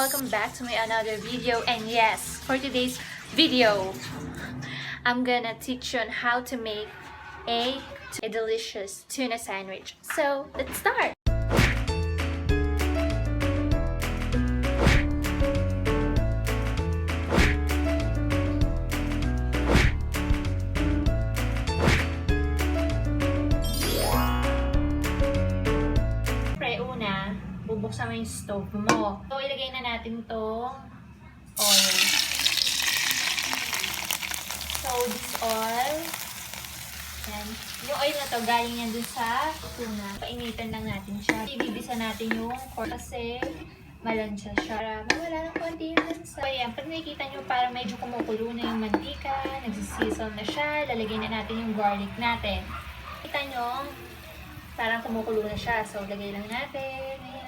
welcome back to my another video. And yes, for today's video, I'm gonna teach you on how to make a delicious tuna sandwich. So let's start. Bubuksan mo yung stove mo. So, ilagay na natin itong oil. So, this oil, yan. Yung oil na to, galing yan dun sa tuna. Painitan lang natin siya. Ibibisa natin yung corn kasi malansya siya. Para mawala ng konti yung lansa. So, ayan. Pag nakikita nyo, parang medyo kumukulo na yung mantika, nagsisizzle na siya, lalagay na natin yung garlic natin. Kita nyo, parang kumukulo na siya. So, lagay lang natin. Ayan.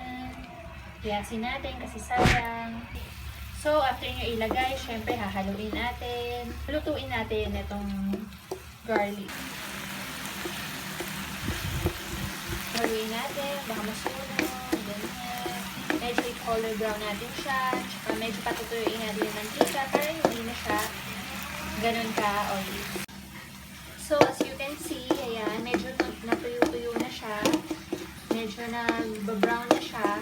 Hiyasin natin kasi sayang. So, after nyo ilagay, syempre, hahaluin natin. Lutuin natin itong garlic. Haluin natin, baka masunog, ganyan. Medyo i-color brown natin siya. Tsaka medyo patutuyuin natin yung mantika para hindi na siya ganun ka-oily. So, as you can see, ayan, medyo natuyo-tuyo na siya. Medyo nag-brown na siya.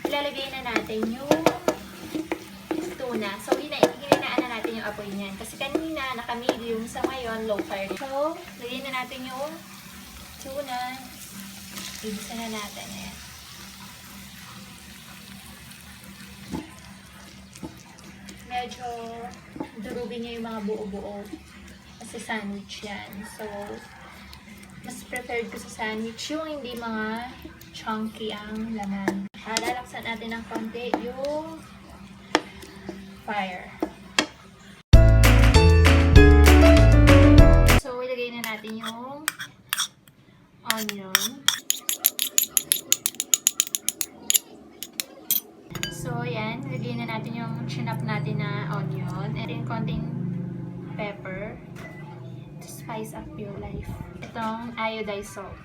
Ilalagay na natin yung tuna. So, hininaan na natin yung apoy niyan. Kasi kanina, naka-medium. Sa ngayon, low fire. So, lagay na natin yung tuna. Ibisa na natin. Ayan. Medyo durugin niya yung mga buo-buo. Kasi sandwich yan. So, mas prepared ko sa sandwich yung hindi mga chunky ang laman. Lalaksan natin ng konti yung fire. So, ilagay na natin yung onion. So, yan. Ilagay na natin yung chinap natin na onion. And then, konting pepper to spice up your life. Itong iodized salt.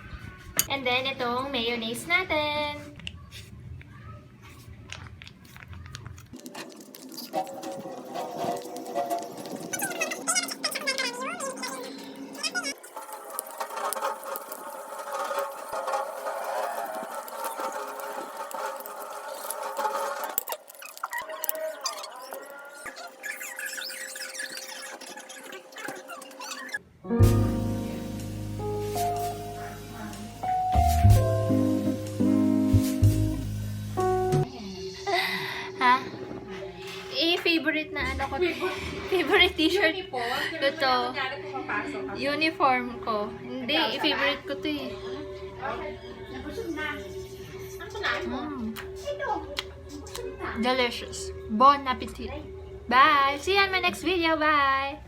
And then, itong mayonnaise natin. Favorite na ano ko, favorite t-shirt ko to. Uniform ko. Hindi, favorite ko to eh. Delicious. Bon appetit. Bye! See you on my next video. Bye!